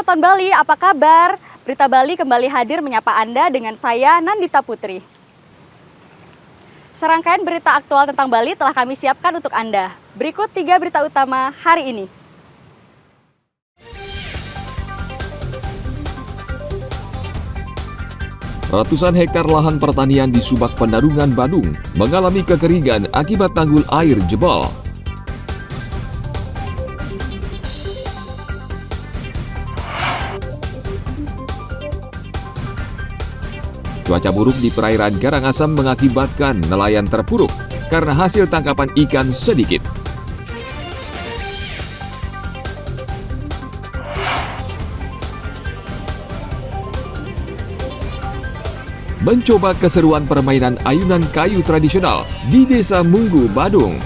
Penonton Bali, apa kabar? Berita Bali kembali hadir menyapa Anda dengan saya, Nandita Putri. Serangkaian berita aktual tentang Bali telah kami siapkan untuk Anda. Berikut 3 berita utama hari ini. Ratusan hektar lahan pertanian di Subak Pendarungan, Badung mengalami kekeringan akibat tanggul air jebol. Cuaca buruk di perairan Karangasem mengakibatkan nelayan terpuruk karena hasil tangkapan ikan sedikit. Mencoba keseruan permainan ayunan kayu tradisional di Desa Munggu, Badung.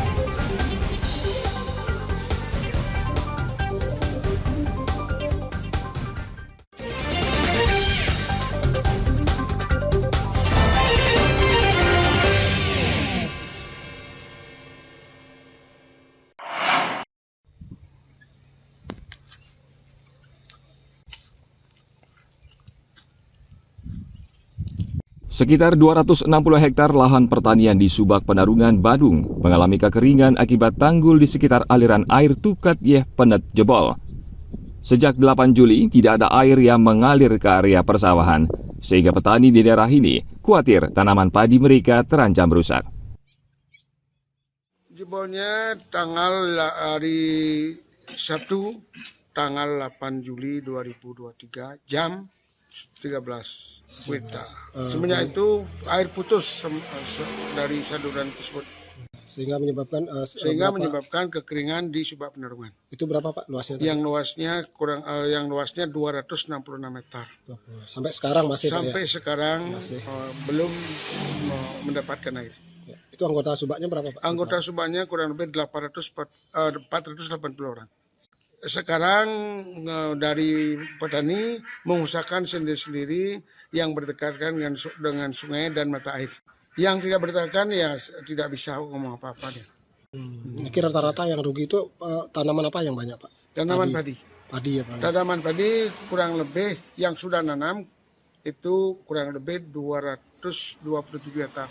Sekitar 260 hektar lahan pertanian di Subak Pendarungan, Badung mengalami kekeringan akibat tanggul di sekitar aliran air Tukat Yeh Penet jebol. Sejak 8 Juli tidak ada air yang mengalir ke area persawahan, sehingga petani di daerah ini khawatir tanaman padi mereka terancam rusak. Jebolnya hari Sabtu, tanggal 8 Juli 2023, jam 13 WITA. Semenjak itu air putus dari saluran tersebut, sehingga menyebabkan kekeringan di Subak Pendarungan. Itu berapa Pak luasnya? Yang luasnya 266 hektar. Sampai sekarang masih sekarang belum mendapatkan air. Ya. Itu anggota Subaknya berapa Pak? Anggota Subaknya kurang lebih 480 orang. Sekarang dari petani mengusahakan sendiri-sendiri yang berdekatan dengan sungai dan mata air. Yang tidak berdekatan ya tidak bisa ngomong apa-apa. Ini rata-rata yang rugi itu tanaman apa yang banyak Pak? Tanaman padi. Padi ya Pak? Tanaman padi kurang lebih yang sudah nanam itu kurang lebih 227 hektar.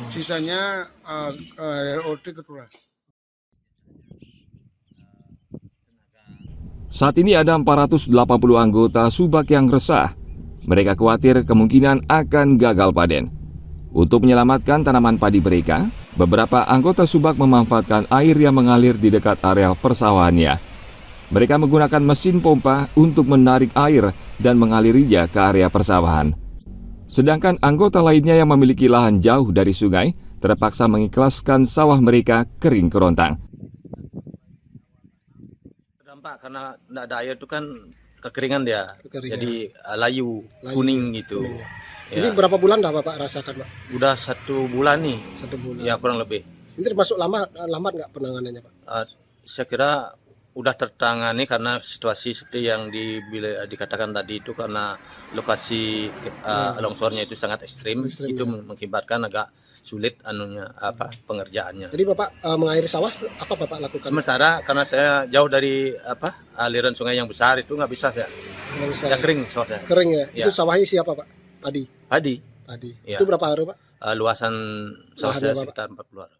Sisanya ROT keturunan. Saat ini ada 480 anggota Subak yang resah. Mereka khawatir kemungkinan akan gagal panen. Untuk menyelamatkan tanaman padi mereka, beberapa anggota Subak memanfaatkan air yang mengalir di dekat areal persawahannya. Mereka menggunakan mesin pompa untuk menarik air dan mengalirinya ke area persawahan. Sedangkan anggota lainnya yang memiliki lahan jauh dari sungai terpaksa mengikhlaskan sawah mereka kering kerontang. Dampak karena tidak ada air itu kan kekeringan dia. Kekeringan. Jadi layu, kuning gitu. Kuning, ya. Ya. Ini berapa bulan dah Bapak rasakan Pak? Udah 1 bulan nih. 1 bulan. Ya kurang lebih. Ini termasuk lambat nggak penanganannya Pak? Saya kira udah tertangani karena situasi seperti yang dikatakan tadi itu karena lokasi longsornya itu sangat ekstrim itu ya. Mengakibatkan agak sulit pengerjaannya. Jadi Bapak mengairi sawah apa Bapak lakukan? Sementara karena saya jauh dari aliran sungai yang besar itu nggak bisa saya. Nggak bisa. Ya kering sawahnya. Kering ya. Ya. Itu sawahnya siapa Pak? Padi. Padi. Ya. Itu berapa hari Pak? Luasan sawah saya sekitar 40 hari.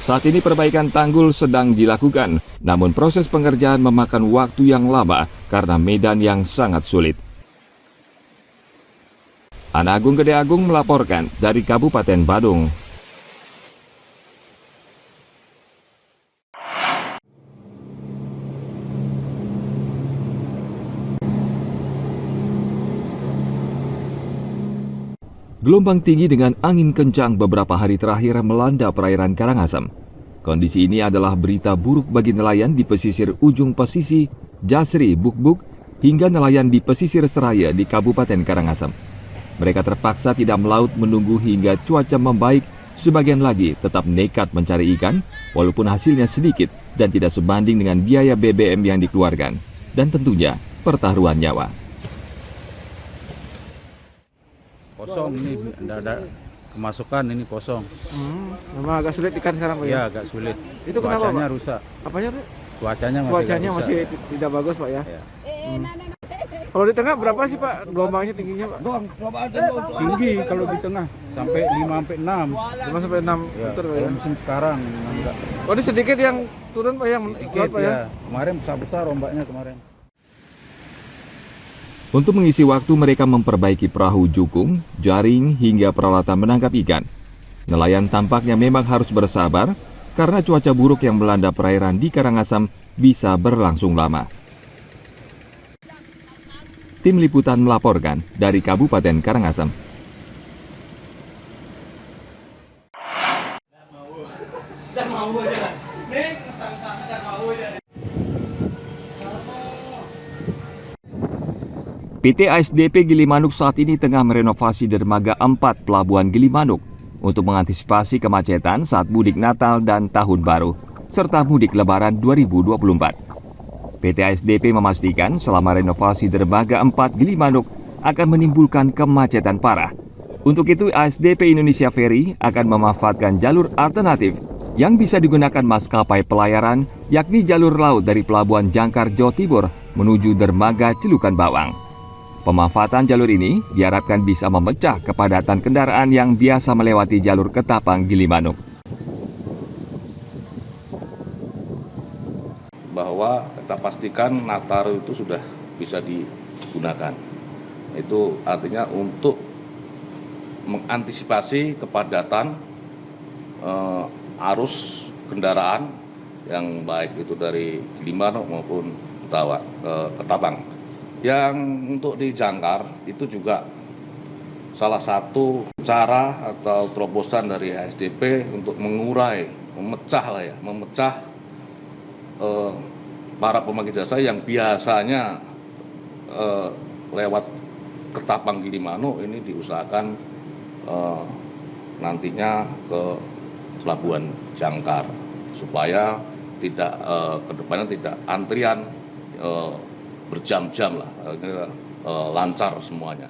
Saat ini perbaikan tanggul sedang dilakukan, namun proses pengerjaan memakan waktu yang lama karena medan yang sangat sulit. Ana Agung Gede Agung melaporkan dari Kabupaten Badung. Gelombang tinggi dengan angin kencang beberapa hari terakhir melanda perairan Karangasem. Kondisi ini adalah berita buruk bagi nelayan di pesisir ujung pesisir Jasri, Bukbuk, hingga nelayan di pesisir Seraya di Kabupaten Karangasem. Mereka terpaksa tidak melaut menunggu hingga cuaca membaik, sebagian lagi tetap nekat mencari ikan, walaupun hasilnya sedikit dan tidak sebanding dengan biaya BBM yang dikeluarkan, dan tentunya pertaruhan nyawa. Kosong ini, tidak ada kemasukan, ini kosong. Memang agak sulit ikan sekarang Pak? Ya agak sulit. Itu kenapa Pak? Rusak. Apanya Pak? Cuacanya masih tidak bagus Pak ya. Ya. Kalau di tengah berapa sih Pak gelombangnya tingginya Pak? Tinggi kalau di tengah sampai 5 sampai 6. 5 sampai 6 Ya, meter Pak kalau ya. musim sekarang enggak Oh ini sedikit yang turun Pak yang sedikit kuat Pak ya. ya. Kemarin besar-besar ombaknya kemarin. Untuk mengisi waktu mereka memperbaiki perahu jukung, jaring, hingga peralatan menangkap ikan. Nelayan tampaknya memang harus bersabar karena cuaca buruk yang melanda perairan di Karangasem bisa berlangsung lama. Tim Liputan melaporkan dari Kabupaten Karangasem. PT ASDP Gilimanuk saat ini tengah merenovasi dermaga 4 Pelabuhan Gilimanuk untuk mengantisipasi kemacetan saat mudik Natal dan Tahun Baru, serta mudik Lebaran 2024. PT ASDP memastikan selama renovasi dermaga 4 Gilimanuk akan menimbulkan kemacetan parah. Untuk itu, ASDP Indonesia Ferry akan memanfaatkan jalur alternatif yang bisa digunakan maskapai pelayaran, yakni jalur laut dari Pelabuhan Jangkar, Jawa Timur menuju dermaga Celukan Bawang. Pemanfaatan jalur ini diharapkan bisa memecah kepadatan kendaraan yang biasa melewati jalur Ketapang Gilimanuk. Bahwa kita pastikan Nataru itu sudah bisa digunakan. Itu artinya untuk mengantisipasi kepadatan arus kendaraan yang baik itu dari Gilimanuk maupun Ketapang. Yang untuk di Jangkar itu juga salah satu cara atau terobosan dari ASDP untuk mengurai, memecah para pembangkit jasa yang biasanya lewat Ketapang Gilimanuk ini diusahakan nantinya ke Pelabuhan Jangkar supaya tidak kedepannya tidak antrian berjam-jam lah, lancar semuanya.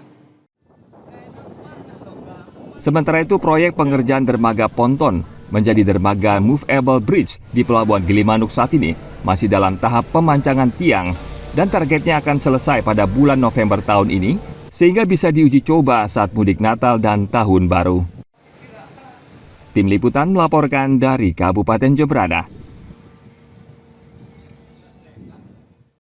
Sementara itu, proyek pengerjaan dermaga ponton menjadi dermaga movable bridge di Pelabuhan Gilimanuk saat ini masih dalam tahap pemancangan tiang dan targetnya akan selesai pada bulan November tahun ini sehingga bisa diuji coba saat mudik Natal dan Tahun Baru. Tim Liputan melaporkan dari Kabupaten Jembrana.